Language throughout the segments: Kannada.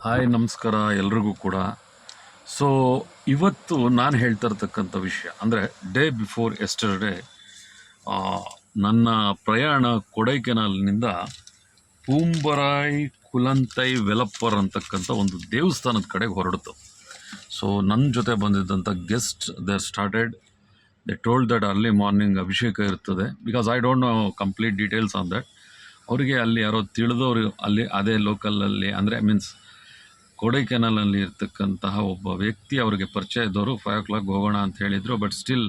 ಹಾಯ್ ನಮಸ್ಕಾರ ಎಲ್ರಿಗೂ ಕೂಡ. ಸೊ ಇವತ್ತು ನಾನು ಹೇಳ್ತಾ ಇರ್ತಕ್ಕಂಥ ವಿಷಯ ಅಂದರೆ ಡೇ ಬಿಫೋರ್ ಎಸ್ಟರ್ಡೇ ನನ್ನ ಪ್ರಯಾಣ ಕೊಡೈಕೆನಾಲ್ನಿಂದ ಪೂಂಬರಾಯ್ ಕುಲಂತೈ ವೆಲಪ್ಪರ್ ಅಂತಕ್ಕಂಥ ಒಂದು ದೇವಸ್ಥಾನದ ಕಡೆಗೆ ಹೊರಡ್ತು. ಸೊ ನನ್ನ ಜೊತೆ ಬಂದಿದ್ದಂಥ guest they told that early morning ಅಭಿಷೇಕ ಇರ್ತದೆ. Because I don't know complete details on that. ಅವರಿಗೆ ಅಲ್ಲಿ ಯಾರೋ ತಿಳಿದವರು ಅಲ್ಲಿ ಅದೇ ಲೋಕಲಲ್ಲಿ ಅಂದರೆ ಮೀನ್ಸ್ ಕೊಡೈಕೆನಾಲಲ್ಲಿ ಇರ್ತಕ್ಕಂತಹ ಒಬ್ಬ ವ್ಯಕ್ತಿ ಅವರಿಗೆ ಪರಿಚಯ ಇದ್ದವರು 5 o'clock ಹೋಗೋಣ ಅಂತ ಹೇಳಿದರು. But still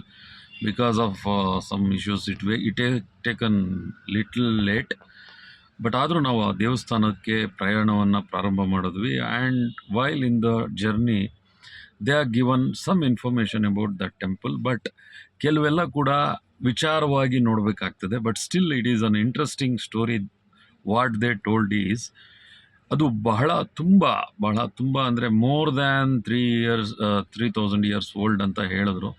because of some issues it taken little late. But ಆದರೂ ನಾವು ಆ ದೇವಸ್ಥಾನಕ್ಕೆ ಪ್ರಯಾಣವನ್ನು ಪ್ರಾರಂಭ ಮಾಡಿದ್ವಿ. And while in the journey they are given some information about that temple. But ಕೆಲವೆಲ್ಲ ಕೂಡ ವಿಚಾರವಾಗಿ ನೋಡಬೇಕಾಗ್ತದೆ. But still it is an interesting story. What they told is ಅದು ಬಹಳ ತುಂಬ ಅಂದರೆ ಮೋರ್ ದ್ಯಾನ್ 3,000 ಇಯರ್ಸ್ ಓಲ್ಡ್ ಅಂತ ಹೇಳಿದ್ರು.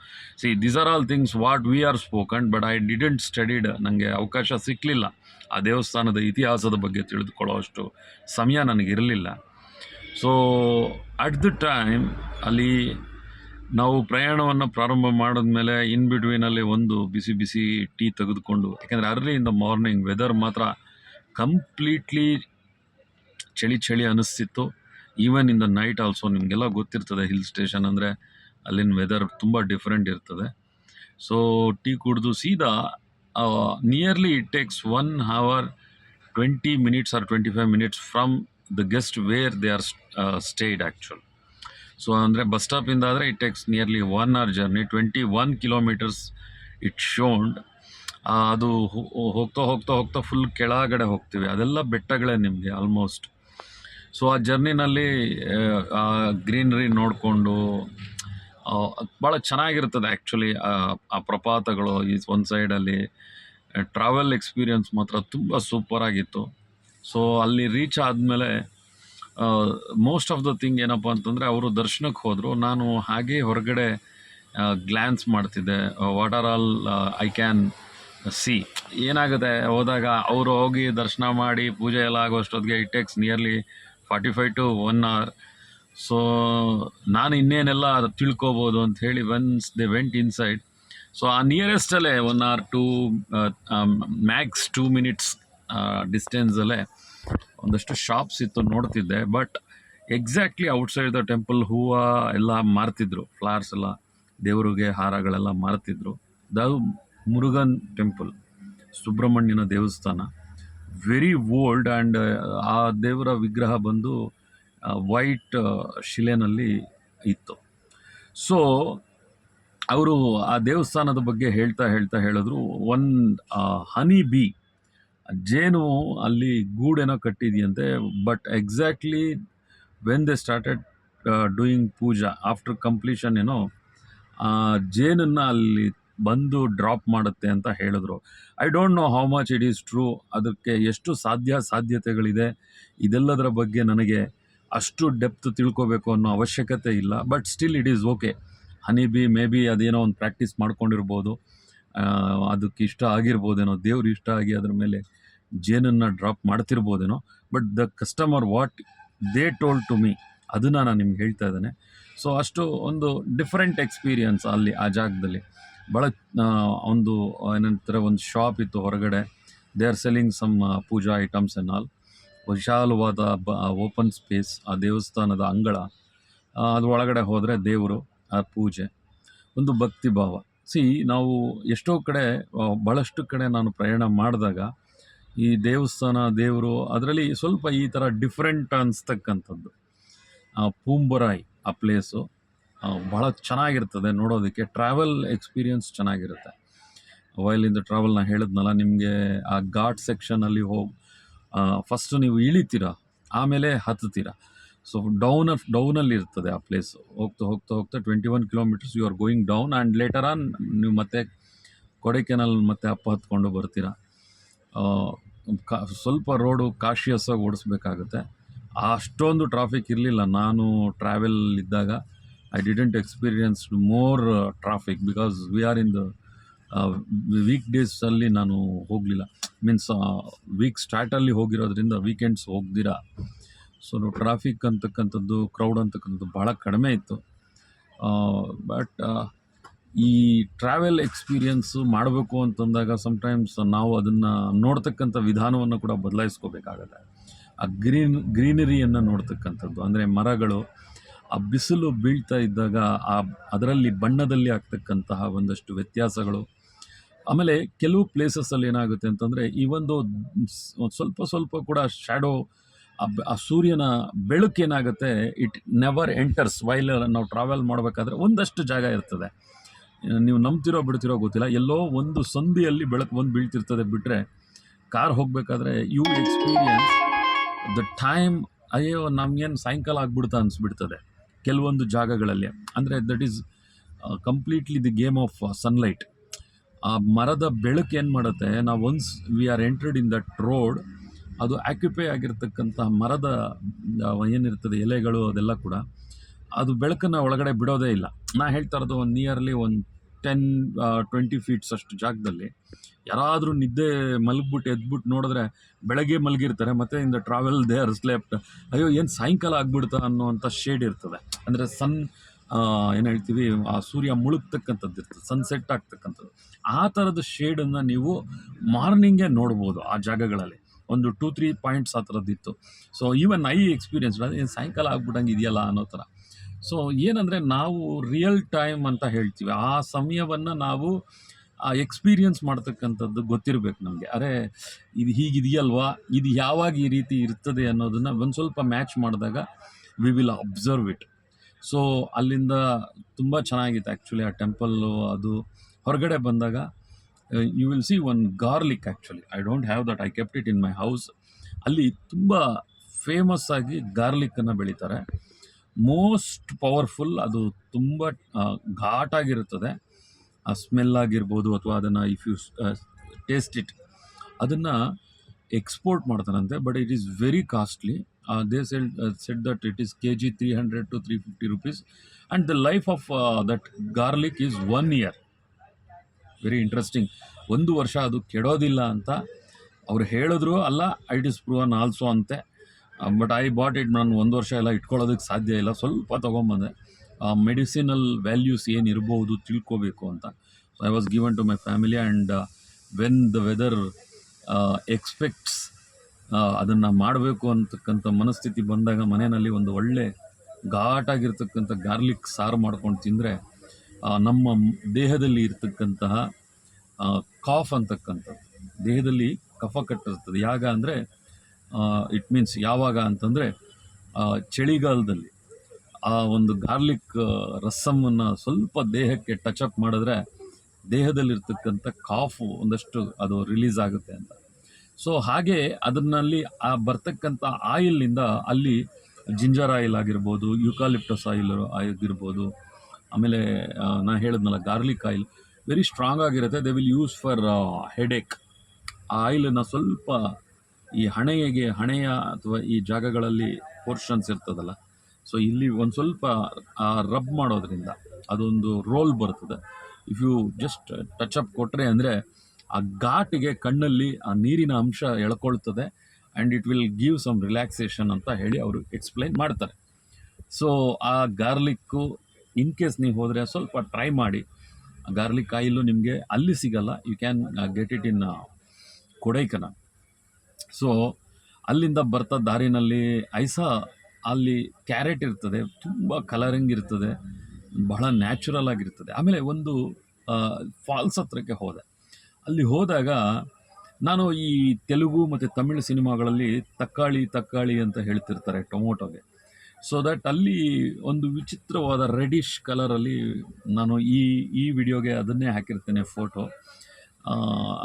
These are all things what we are spoken, but I didn't studied. ನನಗೆ ಅವಕಾಶ ಸಿಕ್ಕಲಿಲ್ಲ ಆ ದೇವಸ್ಥಾನದ ಇತಿಹಾಸದ ಬಗ್ಗೆ ತಿಳಿದುಕೊಳ್ಳೋ ಅಷ್ಟು ಸಮಯ ನನಗಿರಲಿಲ್ಲ. ಸೊ ಅಟ್ ದ ಟೈಮ್ ಅಲ್ಲಿ ನಾವು ಪ್ರಯಾಣವನ್ನು ಪ್ರಾರಂಭ ಮಾಡಿದ್ಮೇಲೆ ಇನ್ ಬಿಟ್ವೀನಲ್ಲಿ ಒಂದು ಬಿಸಿ ಬಿಸಿ ಟೀ ತೆಗೆದುಕೊಂಡು, ಯಾಕೆಂದರೆ early in the morning weather ಮಾತ್ರ ಕಂಪ್ಲೀಟ್ಲಿ ಚಳಿ ಅನ್ನಿಸ್ತಿತ್ತು. Even in the night also. ನಿಮಗೆಲ್ಲ ಗೊತ್ತಿರ್ತದೆ ಹಿಲ್ ಸ್ಟೇಷನ್ ಅಂದರೆ ಅಲ್ಲಿನ ವೆದರ್ ತುಂಬ ಡಿಫ್ರೆಂಟ್ ಇರ್ತದೆ. ಸೊ ಟೀ ಕುಡಿದು ಸೀದಾ nearly it takes 1 hour 20 minutes or 25 minutes from the guest where they are stayed actual. So ಅಂದರೆ ಬಸ್ ಸ್ಟಾಪಿಂದ ಆದರೆ it takes nearly 1 hour journey, 21 kilometers it shown. ಅದು ಹೋಗ್ತಾ ಹೋಗ್ತಾ ಹೋಗ್ತಾ ಫುಲ್ ಕೆಳಗಡೆ ಹೋಗ್ತೀವಿ. ಅದೆಲ್ಲ ಬೆಟ್ಟಗಳೇ ನಿಮಗೆ ಆಲ್ಮೋಸ್ಟ್. ಸೊ ಆ ಜರ್ನಿನಲ್ಲಿ ಗ್ರೀನರಿ ನೋಡಿಕೊಂಡು ಭಾಳ ಚೆನ್ನಾಗಿರ್ತದೆ ಆ್ಯಕ್ಚುಲಿ. ಆ ಪ್ರಪಾತಗಳು ಈ ಒಂದು ಸೈಡಲ್ಲಿ ಟ್ರಾವೆಲ್ ಎಕ್ಸ್ಪೀರಿಯನ್ಸ್ ಮಾತ್ರ ತುಂಬ ಸೂಪರಾಗಿತ್ತು. ಸೊ ಅಲ್ಲಿ ರೀಚ್ ಆದಮೇಲೆ ಮೋಸ್ಟ್ ಆಫ್ ದ ಥಿಂಗ್ ಏನಪ್ಪ ಅಂತಂದರೆ ಅವರು ದರ್ಶನಕ್ಕೆ ಹೋದರು. ನಾನು ಹಾಗೇ ಹೊರಗಡೆ ಗ್ಲ್ಯಾನ್ಸ್ ಮಾಡ್ತಿದ್ದೆ. What are all I can see. ಏನಾಗುತ್ತೆ ಹೋದಾಗ ಅವರು ಹೋಗಿ ದರ್ಶನ ಮಾಡಿ ಪೂಜೆ ಎಲ್ಲ ಆಗೋಷ್ಟೊತ್ತಿಗೆ ಇಟ್ ಟೇಕ್ಸ್ ನಿಯರ್ಲಿ 45 to 1 hour. ಸೊ ನಾನು ಇನ್ನೇನೆಲ್ಲ ತಿಳ್ಕೊಬೋದು ಅಂತ ಹೇಳಿ once they went inside. So ಆ ನಿಯರೆಸ್ಟಲ್ಲೇ 1 hour 2 ಮ್ಯಾಕ್ಸ್ 2 minutes ಡಿಸ್ಟೆನ್ಸಲ್ಲೇ ಒಂದಷ್ಟು ಶಾಪ್ಸ್ ಇತ್ತು, ನೋಡ್ತಿದ್ದೆ. But exactly outside the temple ಹೂವು ಎಲ್ಲ ಮಾರ್ತಿದ್ರು, ಫ್ಲವರ್ಸ್ ಎಲ್ಲ, ದೇವರಿಗೆ ಹಾರಗಳೆಲ್ಲ ಮಾರ್ತಿದ್ರು. ಅದು ಮುರುಗನ್ ಟೆಂಪಲ್, ಸುಬ್ರಹ್ಮಣ್ಯನ ದೇವಸ್ಥಾನ, ವೆರಿ ಓಲ್ಡ್. ಆ್ಯಂಡ್ ಆ ದೇವರ ವಿಗ್ರಹ ಬಂದು ವೈಟ್ ಶಿಲೆನಲ್ಲಿ ಇತ್ತು. ಸೊ ಅವರು ಆ ದೇವಸ್ಥಾನದ ಬಗ್ಗೆ ಹೇಳ್ತಾ ಹೇಳಿದ್ರು, ಹನಿ ಬಿ, ಜೇನು ಅಲ್ಲಿ ಗೂಡೇನೋ ಕಟ್ಟಿದೆಯಂತೆ. But exactly when they started doing puja after completion ಜೇನನ್ನು ಅಲ್ಲಿ ಬಂದು ಡ್ರಾಪ್ ಮಾಡುತ್ತೆ ಅಂತ ಹೇಳಿದ್ರು. I don't know how much it is true. ಅದಕ್ಕೆ ಎಷ್ಟು ಸಾಧ್ಯತೆಗಳಿದೆ ಇದೆಲ್ಲದರ ಬಗ್ಗೆ ನನಗೆ ಅಷ್ಟು ಡೆಪ್ತ್ ತಿಳ್ಕೋಬೇಕು ಅನ್ನೋ ಅವಶ್ಯಕತೆ ಇಲ್ಲ. But still it is okay. Honey bee may be ಅದೇನೋ ಒಂದು ಪ್ರಾಕ್ಟೀಸ್ ಮಾಡ್ಕೊಂಡಿರ್ಬೋದು, ಅದಕ್ಕೆ ಇಷ್ಟ ಆಗಿರ್ಬೋದೇನೋ, ದೇವ್ರು ಇಷ್ಟ ಆಗಿ ಅದ್ರ ಮೇಲೆ ಜೇನನ್ನು ಡ್ರಾಪ್ ಮಾಡ್ತಿರ್ಬೋದೇನೋ. But the customer what they told to me, ಅದನ್ನು ನಾನು ನಿಮ್ಗೆ ಹೇಳ್ತಾ ಇದ್ದೇನೆ. ಸೊ ಅಷ್ಟು ಒಂದು ಡಿಫ್ರೆಂಟ್ ಎಕ್ಸ್ಪೀರಿಯನ್ಸ್ ಅಲ್ಲಿ ಆ ಜಾಗದಲ್ಲಿ. ಭಾಳ ಒಂದು ಏನಂತಾರೆ, ಒಂದು ಶಾಪ್ ಇತ್ತು ಹೊರಗಡೆ. They are selling some puja items and all. ವಿಶಾಲವಾದ ಓಪನ್ ಸ್ಪೇಸ್, ಆ ದೇವಸ್ಥಾನದ ಅಂಗಳ, ಅದ್ರ ಒಳಗಡೆ ಹೋದರೆ ದೇವರು, ಆ ಪೂಜೆ, ಒಂದು ಭಕ್ತಿ ಭಾವ. ನಾವು ಎಷ್ಟೋ ಕಡೆ, ಭಾಳಷ್ಟು ಕಡೆ ನಾನು ಪ್ರಯಾಣ ಮಾಡಿದಾಗ ಈ ದೇವಸ್ಥಾನ, ದೇವರು ಅದರಲ್ಲಿ ಸ್ವಲ್ಪ ಈ ಥರ ಡಿಫ್ರೆಂಟ್ ಅನಿಸ್ತಕ್ಕಂಥದ್ದು. ಪೂಂಬರಾಯ್ ಆ ಪ್ಲೇಸು ಭಾಳ ಚೆನ್ನಾಗಿರ್ತದೆ ನೋಡೋದಕ್ಕೆ. ಟ್ರಾವೆಲ್ ಎಕ್ಸ್ಪೀರಿಯನ್ಸ್ ಚೆನ್ನಾಗಿರುತ್ತೆ. ವೈಲಿಂದ ಟ್ರಾವೆಲ್ನ ಹೇಳಿದ್ನಲ್ಲ ನಿಮಗೆ. ಆ ಘಾಟ್ ಸೆಕ್ಷನಲ್ಲಿ ಫಸ್ಟು ನೀವು ಇಳಿತೀರ, ಆಮೇಲೆ ಹತ್ತುತ್ತೀರ. ಸೊ ಡೌನಲ್ಲಿ ಇರ್ತದೆ ಆ ಪ್ಲೇಸು. ಹೋಗ್ತಾ ಹೋಗ್ತಾ ಹೋಗ್ತಾ 21 kilometers you are going down. And later on ನೀವು ಮತ್ತೆ ಕೊಡೈಕೆನಾಲ್ ಮತ್ತೆ ಹತ್ಕೊಂಡು ಬರ್ತೀರ. ಸ್ವಲ್ಪ ರೋಡು ಕಾಶಿಯಸ್ಸಾಗಿ ಓಡಿಸ್ಬೇಕಾಗುತ್ತೆ. ಅಷ್ಟೊಂದು ಟ್ರಾಫಿಕ್ ಇರಲಿಲ್ಲ. ನಾನು ಟ್ರಾವೆಲ್ ಇದ್ದಾಗ I didn't experience more traffic because we are in the week ಡೇಸಲ್ಲಿ ನಾನು ಹೋಗಲಿಲ್ಲ. ಮೀನ್ಸ್ ವೀಕ್ ಸ್ಟಾರ್ಟಲ್ಲಿ ಹೋಗಿರೋದ್ರಿಂದ ವೀಕೆಂಡ್ಸ್ ಹೋಗ್ದಿರ ಸೊ ಟ್ರಾಫಿಕ್ ಅಂತಕ್ಕಂಥದ್ದು, ಕ್ರೌಡ್ ಅಂತಕ್ಕಂಥದ್ದು ಭಾಳ ಕಡಿಮೆ ಇತ್ತು. ಬಟ್ ಈ ಟ್ರಾವೆಲ್ ಎಕ್ಸ್ಪೀರಿಯನ್ಸು ಮಾಡಬೇಕು ಅಂತಂದಾಗ ಸಮ್ಟೈಮ್ಸ್ ನಾವು ಅದನ್ನು ನೋಡ್ತಕ್ಕಂಥ ವಿಧಾನವನ್ನು ಕೂಡ ಬದಲಾಯಿಸ್ಕೋಬೇಕಾಗತ್ತೆ. ಆ ಗ್ರೀನರಿಯನ್ನು ನೋಡ್ತಕ್ಕಂಥದ್ದು, ಅಂದರೆ ಮರಗಳು, ಆ ಬಿಸಿಲು ಬೀಳ್ತಾ ಇದ್ದಾಗ ಅದರಲ್ಲಿ ಬಣ್ಣದಲ್ಲಿ ಆಗ್ತಕ್ಕಂತಹ ಒಂದಷ್ಟು ವ್ಯತ್ಯಾಸಗಳು. ಆಮೇಲೆ ಕೆಲವು ಪ್ಲೇಸಸ್ಸಲ್ಲಿ ಏನಾಗುತ್ತೆ ಅಂತಂದರೆ ಈ ಒಂದು ಸ್ವಲ್ಪ ಕೂಡ ಶ್ಯಾಡೋ, ಆ ಸೂರ್ಯನ ಬೆಳಕೇನಾಗುತ್ತೆ, ಇಟ್ ನೆವರ್ ಎಂಟರ್ಸ್ ವೈಲ್ ನಾವು ಟ್ರಾವೆಲ್ ಮಾಡಬೇಕಾದ್ರೆ ಒಂದಷ್ಟು ಜಾಗ ಇರ್ತದೆ. ನೀವು ನಂಬ್ತಿರೋ ಬಿಡ್ತಿರೋ ಗೊತ್ತಿಲ್ಲ, ಎಲ್ಲೋ ಒಂದು ಸಂಧಿಯಲ್ಲಿ ಬೆಳಕು ಬಂದು ಬೀಳ್ತಿರ್ತದೆ. ಬಿಟ್ಟರೆ ಕಾರ್ ಹೋಗಬೇಕಾದ್ರೆ ಯು ಎಕ್ಸ್ಪೀರಿಯನ್ಸ್ ದ ಟೈಮ್. ಅಯ್ಯೋ ನಮಗೇನು ಸಾಯಂಕಾಲ ಆಗ್ಬಿಡ್ತಾ ಅನಿಸ್ಬಿಡ್ತದೆ ಕೆಲವೊಂದು ಜಾಗಗಳಲ್ಲಿ. ಅಂದರೆ that is completely the game of sunlight. ಆ ಮರದ ಬೆಳಕು ಏನು ಮಾಡುತ್ತೆ, ನಾವು once we are entered in that road, ಅದು ಆಕ್ಯುಪೈ ಆಗಿರ್ತಕ್ಕಂಥ ಮರದ ಏನಿರ್ತದೆ ಎಲೆಗಳು ಅದೆಲ್ಲ ಕೂಡ ಅದು ಬೆಳಕನ್ನು ಒಳಗಡೆ ಬಿಡೋದೇ ಇಲ್ಲ. ನಾ ಹೇಳ್ತಾ ಇರೋದು ಒಂದು ನಿಯರ್ಲಿ ಒಂದು 10-20 ಫೀಟ್ಸ್ ಅಷ್ಟು ಜಾಗದಲ್ಲಿ ಯಾರಾದರೂ ನಿದ್ದೆ ಮಲಗ್ಬಿಟ್ಟು ಎದ್ಬಿಟ್ಟು ನೋಡಿದ್ರೆ ಬೆಳಗ್ಗೆ ಮಲಗಿರ್ತಾರೆ, ಮತ್ತು in the travel they are slept. ಅಯ್ಯೋ ಏನು ಸಾಯಂಕಾಲ ಆಗ್ಬಿಡ್ತಾ ಅನ್ನೋವಂಥ ಶೇಡ್ ಇರ್ತದೆ. ಅಂದರೆ ಏನು ಹೇಳ್ತೀವಿ, ಆ ಸೂರ್ಯ ಮುಳುಗ್ತಕ್ಕಂಥದ್ದು ಇರ್ತದೆ, ಸನ್ಸೆಟ್ ಆಗ್ತಕ್ಕಂಥದ್ದು. ಆ ಥರದ ಶೇಡನ್ನು ನೀವು ಮಾರ್ನಿಂಗೇ ನೋಡ್ಬೋದು ಆ ಜಾಗಗಳಲ್ಲಿ. ಒಂದು 2-3 ಪಾಯಿಂಟ್ಸ್ ಆ ಥರದ್ದಿತ್ತು. ಸೊ ಈವನ್ ಐ ಎಕ್ಸ್ಪೀರಿಯನ್ಸ್ ಏನು ಸಾಯಂಕಾಲ ಆಗ್ಬಿಟ್ಟಂಗೆ ಇದೆಯಲ್ಲ ಅನ್ನೋ ಥರ. ಸೊ ಏನಂದರೆ ನಾವು ರಿಯಲ್ ಟೈಮ್ ಅಂತ ಹೇಳ್ತೀವಿ, ಆ ಸಮಯವನ್ನು ನಾವು ಎಕ್ಸ್ಪೀರಿಯನ್ಸ್ ಮಾಡ್ತಕ್ಕಂಥದ್ದು ಗೊತ್ತಿರಬೇಕು ನಮಗೆ. ಅರೆ ಇದು ಹೀಗಿದೆಯಲ್ವಾ, ಇದು ಯಾವಾಗ ಈ ರೀತಿ ಇರ್ತದೆ ಅನ್ನೋದನ್ನು ಒಂದು ಸ್ವಲ್ಪ ಮ್ಯಾಚ್ ಮಾಡಿದಾಗ we will observe it. So ಅಲ್ಲಿಂದ ತುಂಬ ಚೆನ್ನಾಗಿತ್ತು ಆ್ಯಕ್ಚುಲಿ ಆ ಟೆಂಪಲ್ಲು. ಅದು ಹೊರಗಡೆ ಬಂದಾಗ you will see one garlic. Actually I don't have that, I kept it in my house. ಅಲ್ಲಿ ತುಂಬ ಫೇಮಸ್ ಆಗಿ ಗಾರ್ಲಿಕ್ಕನ್ನು ಬೆಳೀತಾರೆ. ಮೋಸ್ಟ್ ಪವರ್ಫುಲ್, ಅದು ತುಂಬ ಘಾಟಾಗಿರುತ್ತದೆ. ಆ ಸ್ಮೆಲ್ ಆಗಿರ್ಬೋದು, ಅಥವಾ ಅದನ್ನು ಇಫ್ ಯು ಟೇಸ್ಟ್ ಇಟ್, ಅದನ್ನು ಎಕ್ಸ್ಪೋರ್ಟ್ ಮಾಡ್ತಾರಂತೆ. But it is very costly. They said that it is kg 300 to 350 rupees, and the life of that garlic is 1 year. Very interesting. 1 ವರ್ಷ ಅದು ಕೆಡೋದಿಲ್ಲ ಅಂತ ಅವ್ರು ಹೇಳಿದ್ರು. ಅಲ್ಲ, ಇಟ್ ಈಸ್ ಪ್ರೂವನ್ ಆಲ್ಸೋ ಅಂತೆ. But I bought it. ನಾನು 1 ವರ್ಷ ಎಲ್ಲ ಇಟ್ಕೊಳ್ಳೋದಕ್ಕೆ ಸಾಧ್ಯ ಇಲ್ಲ, ಸ್ವಲ್ಪ ತೊಗೊಂಬಂದೆ. ಮೆಡಿಸಿನಲ್ ವ್ಯಾಲ್ಯೂಸ್ ಏನಿರ್ಬೋದು ತಿಳ್ಕೋಬೇಕು ಅಂತ. So I was given to my family, and when the weather expects ಅದನ್ನು ಮಾಡಬೇಕು ಅಂತಕ್ಕಂಥ ಮನಸ್ಥಿತಿ ಬಂದಾಗ ಮನೆಯಲ್ಲಿ ಒಂದು ಒಳ್ಳೆ ಘಾಟಾಗಿರ್ತಕ್ಕಂಥ ಗಾರ್ಲಿಕ್ ಸಾರು ಮಾಡ್ಕೊಂಡು ತಿಂದರೆ ನಮ್ಮ ದೇಹದಲ್ಲಿ ಇರ್ತಕ್ಕಂತಹ ಕಾಫ್ ಅಂತಕ್ಕಂಥದ್ದು, ದೇಹದಲ್ಲಿ ಕಫ ಕಟ್ಟಿರ್ತದೆ. ಯಾಗ ಅಂದರೆ ಇಟ್ ಮೀನ್ಸ್ ಯಾವಾಗ ಅಂತಂದರೆ ಚಳಿಗಾಲದಲ್ಲಿ ಆ ಒಂದು ಗಾರ್ಲಿಕ್ ರಸಮನ್ನು ಸ್ವಲ್ಪ ದೇಹಕ್ಕೆ ಟಚಪ್ ಮಾಡಿದ್ರೆ ದೇಹದಲ್ಲಿರ್ತಕ್ಕಂಥ ಕಾಫು ಒಂದಷ್ಟು ಅದು ರಿಲೀಸ್ ಆಗುತ್ತೆ ಅಂತ. ಸೊ ಹಾಗೆ ಅದನ್ನಲ್ಲಿ ಆ ಬರ್ತಕ್ಕಂಥ ಆಯಿಲ್ನಿಂದ ಅಲ್ಲಿ ಜಿಂಜರ್ ಆಯಿಲ್ ಆಗಿರ್ಬೋದು, ಯುಕಾಲಿಪ್ಟಸ್ ಆಯಿಲ್ ಆಗಿರ್ಬೋದು, ಆಮೇಲೆ ನಾನು ಹೇಳಿದ್ನಲ್ಲ ಗಾರ್ಲಿಕ್ ಆಯಿಲ್ ವೆರಿ ಸ್ಟ್ರಾಂಗ್ ಆಗಿರುತ್ತೆ. They will use for headache. ಆ ಆಯಿಲನ್ನು ಸ್ವಲ್ಪ ಈ ಹಣೆಯ ಅಥವಾ ಈ ಜಾಗಗಳಲ್ಲಿ ಪೋರ್ಷನ್ಸ್ ಇರ್ತದಲ್ಲ, ಸೊ ಇಲ್ಲಿ ಒಂದು ಸ್ವಲ್ಪ ರಬ್ ಮಾಡೋದ್ರಿಂದ ಅದೊಂದು ರೋಲ್ ಬರ್ತದೆ. ಇಫ್ ಯು ಜಸ್ಟ್ ಟಚಪ್ ಕೊಟ್ಟರೆ ಅಂದರೆ ಆ ಘಾಟಿಗೆ ಕಣ್ಣಲ್ಲಿ ಆ ನೀರಿನ ಅಂಶ ಎಳ್ಕೊಳ್ತದೆ, and it will give some relaxation ಅಂತ ಹೇಳಿ ಅವರು ಎಕ್ಸ್ಪ್ಲೈನ್ ಮಾಡ್ತಾರೆ. ಸೊ ಆ ಗಾರ್ಲಿಕ್ಕು ಇನ್ ಕೇಸ್ ನೀವು ಹೋದರೆ ಸ್ವಲ್ಪ ಟ್ರೈ ಮಾಡಿ. ಗಾರ್ಲಿಕ್ ಆಯಿಲು ನಿಮಗೆ ಅಲ್ಲಿ ಸಿಗಲ್ಲ, you can get it in Kodaikanal. So ಅಲ್ಲಿಂದ ಬರ್ತಾ ದಾರಿನಲ್ಲಿ ಅಲ್ಲಿ ಕ್ಯಾರೆಟ್ ಇರ್ತದೆ, ತುಂಬ ಕಲರಿಂಗ್ ಇರ್ತದೆ, ಬಹಳ ನ್ಯಾಚುರಲ್ ಆಗಿರ್ತದೆ. ಆಮೇಲೆ ಒಂದು ಫಾಲ್ಸ್ ಹತ್ರಕ್ಕೆ ಹೋದೆ. ಅಲ್ಲಿ ಹೋದಾಗ ನಾನು ಈ ತೆಲುಗು ಮತ್ತು ತಮಿಳು ಸಿನಿಮಾಗಳಲ್ಲಿ ತಕ್ಕಾಳಿ ಅಂತ ಹೇಳ್ತಿರ್ತಾರೆ ಟೊಮೊಟೊಗೆ. ಸೊ ದಟ್ ಅಲ್ಲಿ ಒಂದು ವಿಚಿತ್ರವಾದ ರೆಡಿಶ್ ಕಲರಲ್ಲಿ, ನಾನು ಈ ವಿಡಿಯೋಗೆ ಅದನ್ನೇ ಹಾಕಿರ್ತೇನೆ ಫೋಟೋ.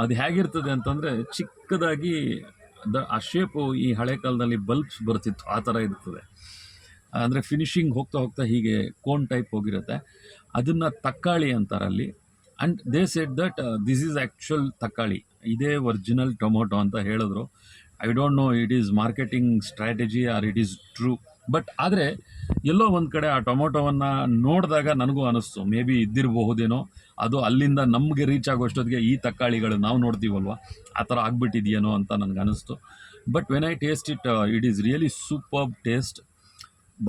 ಅದು ಹೇಗಿರ್ತದೆ ಅಂತಂದರೆ ಚಿಕ್ಕದಾಗಿ ಆ ಶೇಪು ಈ ಹಳೆ ಕಾಲದಲ್ಲಿ ಬಲ್ಬ್ಸ್ ಬರ್ತಿತ್ತು ಆ ಥರ ಇರ್ತದೆ. ಅಂದರೆ ಫಿನಿಶಿಂಗ್ ಹೋಗ್ತಾ ಹೀಗೆ ಕೋನ್ ಟೈಪ್ ಹೋಗಿರುತ್ತೆ. ಅದನ್ನು ತಕ್ಕಾಳಿ ಅಂತಾರೆ ಅಲ್ಲಿ. And they said that this is actual ತಕ್ಕಾಳಿ, ಇದೇ ಒರಿಜಿನಲ್ ಟೊಮೊಟೊ ಅಂತ ಹೇಳಿದ್ರು. I don't know it is marketing strategy or it is true. But ಆದರೆ ಎಲ್ಲೋ ಒಂದು ಕಡೆ ಆ ಟೊಮೊಟೊವನ್ನು ನೋಡಿದಾಗ ನನಗೂ ಅನ್ನಿಸ್ತು, ಮೇ ಬಿ ಇದ್ದಿರಬಹುದೇನೋ, ಅದು ಅಲ್ಲಿಂದ ನಮಗೆ ರೀಚ್ ಆಗೋಷ್ಟೊತ್ತಿಗೆ ಈ ತಕ್ಕಾಳಿಗಳು ನಾವು ನೋಡ್ತೀವಲ್ವ ಆ ಥರ ಆಗ್ಬಿಟ್ಟಿದೆಯೇನೋ ಅಂತ ನನಗೆ ಅನ್ನಿಸ್ತು. But when I taste it it is really superb taste.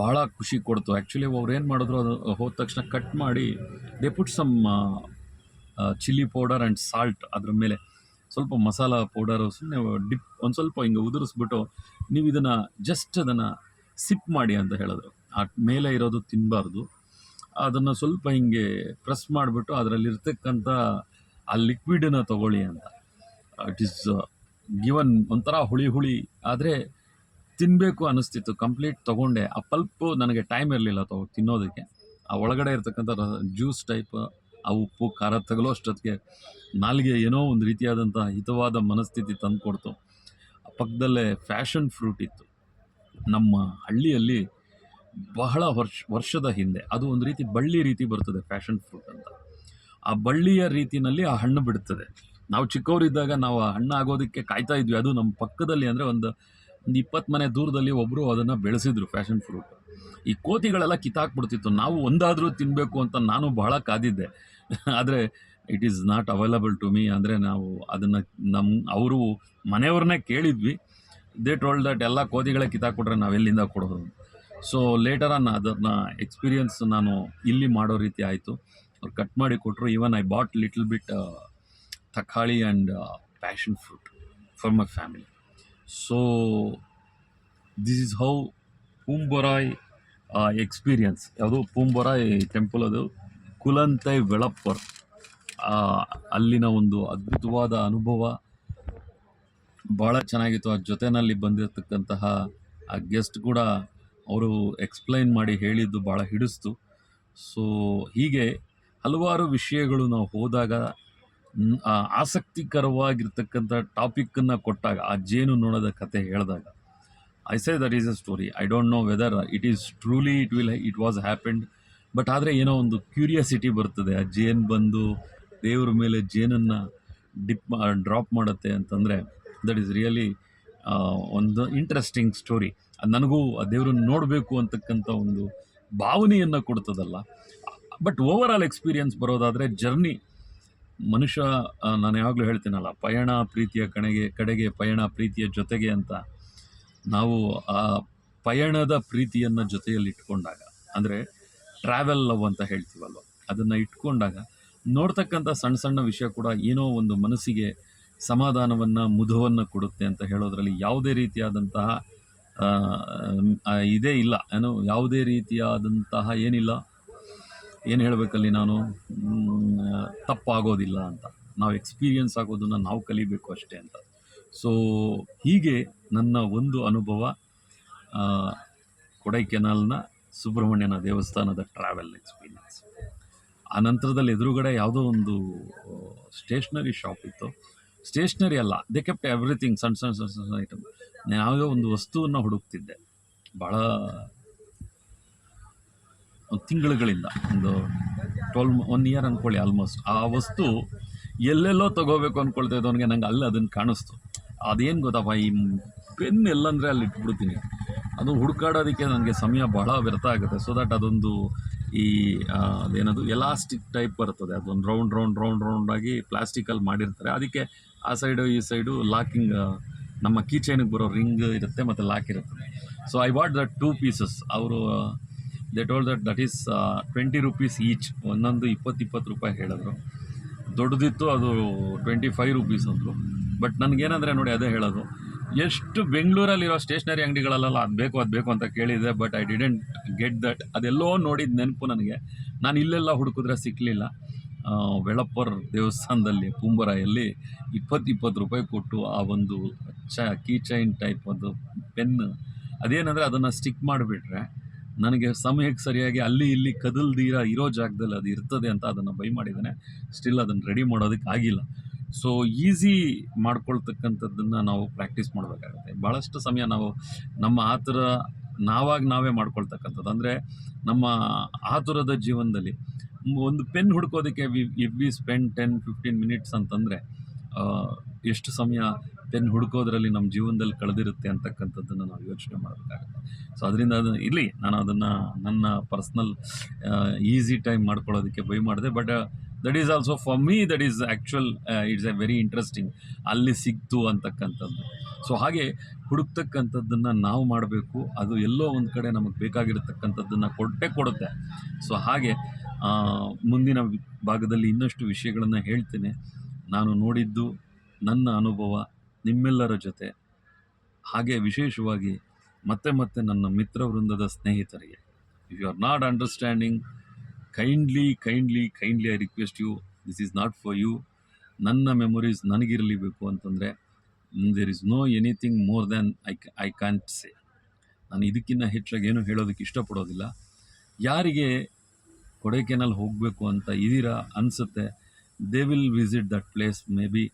ಭಾಳ ಖುಷಿ ಕೊಡ್ತು. ಆ್ಯಕ್ಚುಲಿ ಅವ್ರು ಏನು ಮಾಡಿದ್ರು, ಅದು ಹೋದ ತಕ್ಷಣ ಕಟ್ ಮಾಡಿ they put some chilli powder and salt ಅದ್ರ ಮೇಲೆ, ಸ್ವಲ್ಪ ಮಸಾಲ ಪೌಡರು ಸುಮ್ಮನೆ ಡಿಪ್ ಒಂದು ಸ್ವಲ್ಪ ಹಿಂಗೆ ಉದುರಿಸ್ಬಿಟ್ಟು ನೀವು ಇದನ್ನು ಜಸ್ಟ್ ಅದನ್ನು ಸಿಪ್ ಮಾಡಿ ಅಂತ ಹೇಳಿದ್ರು. ಆ ಮೇಲೆ ಇರೋದು ತಿನ್ನಬಾರ್ದು, ಅದನ್ನು ಸ್ವಲ್ಪ ಹಿಂಗೆ ಪ್ರೆಸ್ ಮಾಡಿಬಿಟ್ಟು ಅದರಲ್ಲಿರ್ತಕ್ಕಂಥ ಆ ಲಿಕ್ವಿಡನ್ನು ತಗೊಳ್ಳಿ ಅಂತ. ಇಟ್ ಈಸ್ ಗಿವನ್ ಒಂಥರ ಹುಳಿ ಹುಳಿ, ಆದರೆ ತಿನ್ನಬೇಕು ಅನ್ನಿಸ್ತಿತ್ತು. ಕಂಪ್ಲೀಟ್ ತೊಗೊಂಡೆ. ಆ ಪಲ್ಪು ನನಗೆ ಟೈಮ್ ಇರಲಿಲ್ಲ ತಿನ್ನೋದಕ್ಕೆ. ಆ ಒಳಗಡೆ ಇರ್ತಕ್ಕಂಥ ಜ್ಯೂಸ್ ಟೈಪ್, ಆ ಉಪ್ಪು ಖಾರ ತಗಲೋ ಅಷ್ಟೊತ್ತಿಗೆ ನಾಲಿಗೆ ಏನೋ ಒಂದು ರೀತಿಯಾದಂಥ ಹಿತವಾದ ಮನಸ್ಥಿತಿ ತಂದುಕೊಡ್ತು. ಪಕ್ಕದಲ್ಲೇ ಫ್ಯಾಷನ್ ಫ್ರೂಟ್ ಇತ್ತು. ನಮ್ಮ ಹಳ್ಳಿಯಲ್ಲಿ ಬಹಳ ವರ್ಷದ ಹಿಂದೆ ಅದು ಒಂದು ರೀತಿ ಬಳ್ಳಿ ರೀತಿ ಬರ್ತದೆ ಫ್ಯಾಷನ್ ಫ್ರೂಟ್ ಅಂತ. ಆ ಬಳ್ಳಿಯ ರೀತಿಯಲ್ಲಿ ಆ ಹಣ್ಣು ಬಿಡುತ್ತದೆ. ನಾವು ಚಿಕ್ಕವರಿದ್ದಾಗ ನಾವು ಆ ಹಣ್ಣು ಆಗೋದಕ್ಕೆ ಕಾಯ್ತಾ ಇದ್ವಿ. ಅದು ನಮ್ಮ ಪಕ್ಕದಲ್ಲಿ, ಅಂದರೆ ಒಂದು 20 ಮನೆ ದೂರದಲ್ಲಿ ಒಬ್ಬರು ಅದನ್ನು ಬೆಳೆಸಿದ್ರು ಫ್ಯಾಷನ್ ಫ್ರೂಟ್. ಈ ಕೋತಿಗಳೆಲ್ಲ ಕಿತ್ತಾಕ್ಬಿಡ್ತಿತ್ತು. ನಾವು ಒಂದಾದರೂ ತಿನ್ನಬೇಕು ಅಂತ ನಾನು ಬಹಳ ಕಾದಿದ್ದೆ. ಆದರೆ it is not available to me. ಅಂದರೆ ನಾವು ಅದನ್ನು ಅವರು ಮನೆಯವ್ರನ್ನೇ ಕೇಳಿದ್ವಿ. ದೇ ಟೋಲ್ಡ್ ದಟ್ ಎಲ್ಲ ಕೋತಿಗಳೇ ಕಿತ್ತಾಕ್ಬಿಟ್ರೆ ನಾವೆಲ್ಲಿಂದ ಕೊಡೋದು. ಸೊ ಲೇಟರ್ ಆನ್ ಅದನ್ನು ಎಕ್ಸ್ಪೀರಿಯನ್ಸ್ ನಾನು ಇಲ್ಲಿ ಮಾಡೋ ರೀತಿ ಆಯಿತು. ಅವ್ರು ಕಟ್ ಮಾಡಿ ಕೊಟ್ಟರು. Even I bought little bit ತಕಾಳಿ and passion fruit for my family. So this is how Poombarai experience. ಯಾವುದು ಪೂಂಬೊರಾಯ್ ಟೆಂಪಲ್, ಅದು ಕುಲಂತೈ ವೆಳಪ್ಪರ್. ಅಲ್ಲಿನ ಒಂದು ಅದ್ಭುತವಾದ ಅನುಭವ ಭಾಳ ಚೆನ್ನಾಗಿತ್ತು. ಆ ಜೊತೆಯಲ್ಲಿ ಬಂದಿರತಕ್ಕಂತಹ ಆ ಗೆಸ್ಟ್ ಕೂಡ ಅವರು ಎಕ್ಸ್ಪ್ಲೈನ್ ಮಾಡಿ ಹೇಳಿದ್ದು ಭಾಳ ಹಿಡಿಸ್ತು. ಸೊ ಹೀಗೆ ಹಲವಾರು ವಿಷಯಗಳು ನಾವು ಹೋದಾಗ ಆಸಕ್ತಿಕರವಾಗಿರ್ತಕ್ಕಂಥ ಟಾಪಿಕ್ಕನ್ನು ಕೊಟ್ಟಾಗ, ಆ ಜೇನು ನೊಣದ ಕತೆ ಹೇಳಿದಾಗ, I say that is a story. I don't know whether it is truly it was happened. But ಆದರೆ ಏನೋ ಒಂದು ಕ್ಯೂರಿಯಾಸಿಟಿ ಬರ್ತದೆ. ಆ ಜೇನು ಬಂದು ದೇವ್ರ ಮೇಲೆ ಜೇನನ್ನು ಡ್ರಾಪ್ ಮಾಡುತ್ತೆ ಅಂತಂದರೆ ದಟ್ ಈಸ್ ರಿಯಲಿ ಒಂದು ಇಂಟ್ರೆಸ್ಟಿಂಗ್ ಸ್ಟೋರಿ. ಅದು ನನಗೂ ಆ ದೇವ್ರನ್ನ ನೋಡಬೇಕು ಅಂತಕ್ಕಂಥ ಒಂದು ಭಾವನೆಯನ್ನು ಕೊಡ್ತದಲ್ಲ. ಬಟ್ ಓವರ್ ಆಲ್ ಎಕ್ಸ್ಪೀರಿಯನ್ಸ್ ಬರೋದಾದರೆ ಜರ್ನಿ, ಮನುಷ್ಯ, ನಾನು ಯಾವಾಗಲೂ ಹೇಳ್ತೀನಲ್ಲ, ಪಯಣ ಪ್ರೀತಿಯ ಕಡೆಗೆ ಪಯಣ ಪ್ರೀತಿಯ ಜೊತೆಗೆ ಅಂತ. ನಾವು ಆ ಪಯಣದ ಪ್ರೀತಿಯನ್ನು ಜೊತೆಯಲ್ಲಿ ಇಟ್ಕೊಂಡಾಗ, ಅಂದರೆ ಟ್ರಾವೆಲ್ ಲವ್ ಅಂತ ಹೇಳ್ತೀವಲ್ವ, ಅದನ್ನು ಇಟ್ಕೊಂಡಾಗ ನೋಡ್ತಕ್ಕಂಥ ಸಣ್ಣ ಸಣ್ಣ ವಿಷಯ ಕೂಡ ಏನೋ ಒಂದು ಮನಸ್ಸಿಗೆ ಸಮಾಧಾನವನ್ನು, ಮುದವನ್ನು ಕೊಡುತ್ತೆ ಅಂತ ಹೇಳೋದ್ರಲ್ಲಿ ಯಾವುದೇ ರೀತಿಯಾದಂತಹ ಇದೇ ಇಲ್ಲ. ಯಾವುದೇ ರೀತಿಯಾದಂತಹ ಏನಿಲ್ಲ, ಏನು ಹೇಳಬೇಕಲ್ಲಿ ನಾನು, ತಪ್ಪಾಗೋದಿಲ್ಲ ಅಂತ. ನಾವು ಎಕ್ಸ್ಪೀರಿಯನ್ಸ್ ಆಗೋದನ್ನು ನಾವು ಕಲಿಬೇಕು ಅಷ್ಟೇ ಅಂತ. ಸೊ ಹೀಗೆ ನನ್ನ ಒಂದು ಅನುಭವ ಕೊಡೈಕೆನಾಲ್ನ ಸುಬ್ರಹ್ಮಣ್ಯನ ದೇವಸ್ಥಾನದ ಟ್ರಾವೆಲ್ ಎಕ್ಸ್ಪೀರಿಯನ್ಸ್. ಆ ನಂತರದಲ್ಲಿ ಎದುರುಗಡೆ ಯಾವುದೋ ಒಂದು ಸ್ಟೇಷ್ನರಿ ಶಾಪ್ ಇತ್ತು. ಸ್ಟೇಷ್ನರಿ ಅಲ್ಲ, ದೇ ಕೆಪ್ಟ್ ಎವ್ರಿಥಿಂಗ್, ಸಣ್ಣ ಸಣ್ಣ ಸಣ್ಣ ಸಣ್ಣ ಐಟಮ್. ನಾನು ಯಾವುದೋ ಒಂದು ವಸ್ತುವನ್ನು ಹುಡುಕ್ತಿದ್ದೆ ಭಾಳ ತಿಂಗಳುಗಳಿಂದ, ಒಂದು 1 ಇಯರ್ ಅಂದ್ಕೊಳ್ಳಿ ಆಲ್ಮೋಸ್ಟ್. ಆ ವಸ್ತು ಎಲ್ಲೆಲ್ಲೋ ತೊಗೋಬೇಕು ಅಂದ್ಕೊಳ್ತಾ ಇದ್ದವನಿಗೆ ನಂಗೆ ಅಲ್ಲಿ ಅದನ್ನು ಕಾಣಿಸ್ತು. ಅದೇನು ಗೊತ್ತಪ್ಪ, ಈ ಪೆನ್ ಎಲ್ಲಂದರೆ ಅಲ್ಲಿ ಇಟ್ಬಿಡ್ತೀನಿ. ಅದು ಹುಡುಕಾಡೋದಕ್ಕೆ ನನಗೆ ಸಮಯ ಬಹಳ ವ್ಯರ್ಥ ಆಗುತ್ತೆ. ಸೊ ದಟ್ ಅದೊಂದು ಅದೇನದು ಎಲಾಸ್ಟಿಕ್ ಟೈಪ್ ಬರ್ತದೆ, ಅದೊಂದು ರೌಂಡ್ ಆಗಿ ಪ್ಲಾಸ್ಟಿಕಲ್ಲಿ ಮಾಡಿರ್ತಾರೆ. ಅದಕ್ಕೆ ಆ ಸೈಡು ಈ ಸೈಡು ಲಾಕಿಂಗ್, ನಮ್ಮ ಕೀ ಚೈನಿಗೆ ಬರೋ ರಿಂಗ್ ಇರುತ್ತೆ ಮತ್ತು ಲಾಕ್ ಇರುತ್ತೆ. So I bought that 2 pieces. ಅವರು they told that is 20 rupees each. ಒಂದೊಂದು 20 ರೂಪಾಯಿ ಹೇಳಿದ್ರು. ದೊಡ್ಡದಿತ್ತು, ಅದು 25 ರೂಪೀಸ್ ಅಂದರು. ಬಟ್ ನನಗೇನಂದರೆ ನೋಡಿ, ಅದೇ ಹೇಳೋದು, ಎಷ್ಟು ಬೆಂಗಳೂರಲ್ಲಿರೋ ಸ್ಟೇಷ್ನರಿ ಅಂಗಡಿಗಳಲ್ಲೆಲ್ಲ ಅದು ಬೇಕು ಅಂತ ಕೇಳಿದೆ. But I didn't get that. ಅದೆಲ್ಲೋ ನೋಡಿದ ನೆನಪು ನನಗೆ. ನಾನು ಇಲ್ಲೆಲ್ಲ ಹುಡುಕಿದ್ರೆ ಸಿಕ್ಕಲಿಲ್ಲ. ವೆಳಪ್ಪರ್ ದೇವಸ್ಥಾನದಲ್ಲಿ ಪೂಂಬೊರಾಯಲ್ಲಿ 20 ರೂಪಾಯಿ ಕೊಟ್ಟು ಆ ಒಂದು ಕೀ ಚೈನ್ ಟೈಪ್ ಒಂದು ಪೆನ್, ಅದೇನಂದರೆ ಅದನ್ನು ಸ್ಟಿಕ್ ಮಾಡಿಬಿಟ್ರೆ ನನಗೆ ಸಮಯಕ್ಕೆ ಸರಿಯಾಗಿ ಅಲ್ಲಿ ಇಲ್ಲಿ ಕದಲ್ದಿರ ಇರೋ ಜಾಗದಲ್ಲಿ ಅದು ಇರ್ತದೆ ಅಂತ ಅದನ್ನು ಬೈ ಮಾಡಿದ್ದಾನೆ. ಸ್ಟಿಲ್ ಅದನ್ನು ರೆಡಿ ಮಾಡೋದಕ್ಕೆ ಆಗಿಲ್ಲ. ಸೊ ಈಸಿ ಮಾಡ್ಕೊಳ್ತಕ್ಕಂಥದ್ದನ್ನು ನಾವು ಪ್ರಾಕ್ಟೀಸ್ ಮಾಡಬೇಕಾಗುತ್ತೆ. ಭಾಳಷ್ಟು ಸಮಯ ನಾವು ನಮ್ಮ ಆತುರ ನಾವೇ ಮಾಡ್ಕೊಳ್ತಕ್ಕಂಥದ್ದು. ಅಂದರೆ ನಮ್ಮ ಆತುರದ ಜೀವನದಲ್ಲಿ ಒಂದು ಪೆನ್ ಹುಡ್ಕೋದಕ್ಕೆ ಇಫ್ ವಿ ಸ್ಪೆಂಡ್ 10-15 ಮಿನಿಟ್ಸ್ ಅಂತಂದರೆ ಎಷ್ಟು ಸಮಯ ಪೆನ್ ಹುಡ್ಕೋದ್ರಲ್ಲಿ ನಮ್ಮ ಜೀವನದಲ್ಲಿ ಕಳೆದಿರುತ್ತೆ ಅಂತಕ್ಕಂಥದ್ದನ್ನು ನಾವು ಯೋಚನೆ ಮಾಡಬೇಕಾಗುತ್ತೆ. ಸೊ ಅದರಿಂದ ಇರಲಿ, ನಾನು ಅದನ್ನು ನನ್ನ ಪರ್ಸ್ನಲ್ ಈಸಿ ಟೈಮ್ ಮಾಡ್ಕೊಳ್ಳೋದಕ್ಕೆ ಬೈ ಮಾಡಿದೆ. But that is also for me that is actual it's A very interesting ಅಲ್ಲಿ ಸಿಕ್ತು ಅಂತಕ್ಕಂಥದ್ದು. ಸೊ ಹಾಗೆ ಹುಡುಕ್ತಕ್ಕಂಥದ್ದನ್ನು ನಾವು ಮಾಡಬೇಕು, ಅದು ಎಲ್ಲೋ ಒಂದು ಕಡೆ ನಮಗೆ ಬೇಕಾಗಿರತಕ್ಕಂಥದ್ದನ್ನು ಕೊಡುತ್ತೆ. ಸೊ ಹಾಗೆ ಮುಂದಿನ ಭಾಗದಲ್ಲಿ ಇನ್ನಷ್ಟು ವಿಷಯಗಳನ್ನು ಹೇಳ್ತೇನೆ. ನಾನು ನೋಡಿದ್ದು ನನ್ನ ಅನುಭವ ನಿಮ್ಮೆಲ್ಲರ ಜೊತೆ, ಹಾಗೆ ವಿಶೇಷವಾಗಿ ಮತ್ತೆ ಮತ್ತೆ ನನ್ನ ಮಿತ್ರವೃಂದದ ಸ್ನೇಹಿತರಿಗೆ, if you are not understanding, kindly I request you, this is not for you. ನನ್ನ ಮೆಮೊರೀಸ್ ನನಗಿರಲಿಬೇಕು ಅಂತಂದರೆ there is no anything more than I can't say. ನಾನು ಇದಕ್ಕಿಂತ ಹೆಚ್ಚಾಗಿ ಏನು ಹೇಳೋದಕ್ಕೆ ಇಷ್ಟಪಡೋದಿಲ್ಲ. ಯಾರಿಗೆ ಕೊಡೈಕೆನಾಲ್ ಹೋಗಬೇಕು ಅಂತ ಇದೀರಾ ಅನಿಸುತ್ತೆ, they will visit that place. May be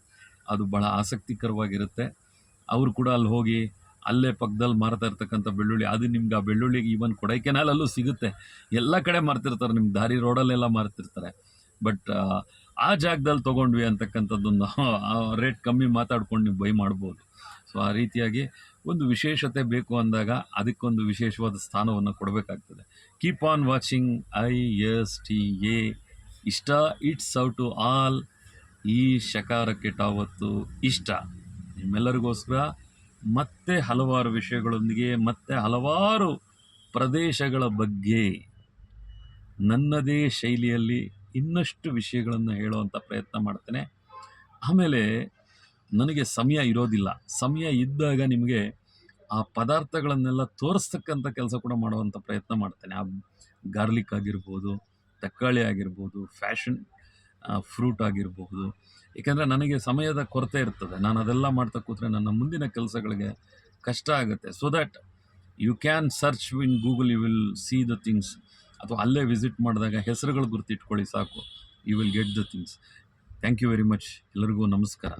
ಅದು ಭಾಳ ಆಸಕ್ತಿಕರವಾಗಿರುತ್ತೆ. ಅವರು ಕೂಡ ಅಲ್ಲಿ ಹೋಗಿ ಅಲ್ಲೇ ಪಕ್ಕದಲ್ಲಿ ಮಾರ್ತಾ ಇರ್ತಕ್ಕಂಥ ಬೆಳ್ಳುಳ್ಳಿ, ಅದು ನಿಮ್ಗೆ ಆ ಬೆಳ್ಳುಳ್ಳಿಗೆ ಈವನ್ ಕೊಡೈಕೆನಾಲಲ್ಲೂ ಸಿಗುತ್ತೆ, ಎಲ್ಲ ಕಡೆ ಮಾರ್ತಿರ್ತಾರೆ, ನಿಮ್ಗೆ ದಾರಿ ರೋಡಲ್ಲೆಲ್ಲ ಮಾರ್ತಿರ್ತಾರೆ. ಬಟ್ ಆ ಜಾಗದಲ್ಲಿ ತೊಗೊಂಡ್ವಿ ಅಂತಕ್ಕಂಥದ್ದೊಂದು ರೇಟ್ ಕಮ್ಮಿ ಮಾತಾಡ್ಕೊಂಡು ನೀವು ಬೈ ಮಾಡ್ಬೋದು. ಸೊ ಆ ರೀತಿಯಾಗಿ ಒಂದು ವಿಶೇಷತೆ ಬೇಕು ಅಂದಾಗ ಅದಕ್ಕೊಂದು ವಿಶೇಷವಾದ ಸ್ಥಾನವನ್ನು ಕೊಡಬೇಕಾಗ್ತದೆ. Keep on watching ISTA. ಇಷ್ಟ ಇಟ್ಸ್ ಔಟ್ ಟು ಆಲ್. ಈ ಶಕಾರಕ್ಕೆ ಟಾವತ್ತು ಇಷ್ಟ. ನಿಮ್ಮೆಲ್ಲರಿಗೋಸ್ಕರ ಮತ್ತೆ ಹಲವಾರು ವಿಷಯಗಳೊಂದಿಗೆ, ಮತ್ತೆ ಹಲವಾರು ಪ್ರದೇಶಗಳ ಬಗ್ಗೆ ನನ್ನದೇ ಶೈಲಿಯಲ್ಲಿ ಇನ್ನಷ್ಟು ವಿಷಯಗಳನ್ನು ಹೇಳುವಂಥ ಪ್ರಯತ್ನ ಮಾಡ್ತೇನೆ. ಆಮೇಲೆ ನನಗೆ ಸಮಯ ಇರೋದಿಲ್ಲ, ಸಮಯ ಇದ್ದಾಗ ನಿಮಗೆ ಆ ಪದಾರ್ಥಗಳನ್ನೆಲ್ಲ ತೋರಿಸ್ತಕ್ಕಂಥ ಕೆಲಸ ಕೂಡ ಮಾಡುವಂಥ ಪ್ರಯತ್ನ ಮಾಡ್ತೇನೆ. ಆ ಗಾರ್ಲಿಕ್ ಆಗಿರ್ಬೋದು, ತರಕಾರಿ ಆಗಿರ್ಬೋದು, ಫ್ಯಾಷನ್ ಫ್ರೂಟ್ ಆಗಿರಬಹುದು. ಏಕೆಂದರೆ ನನಗೆ ಸಮಯದ ಕೊರತೆ ಇರ್ತದೆ, ನಾನು ಅದೆಲ್ಲ ಮಾಡ್ತಾ ಕೂತ್ರೆ ನನ್ನ ಮುಂದಿನ ಕೆಲಸಗಳಿಗೆ ಕಷ್ಟ ಆಗುತ್ತೆ. So that you can search in Google, you will see the things. ಅಥವಾ ಅಲ್ಲೇ ವಿಸಿಟ್ ಮಾಡಿದಾಗ ಹೆಸರುಗಳು ಗುರ್ತಿಟ್ಕೊಳ್ಳಿ ಸಾಕು, you will get the things. Thank you very much. ಎಲ್ಲರಿಗೂ ನಮಸ್ಕಾರ.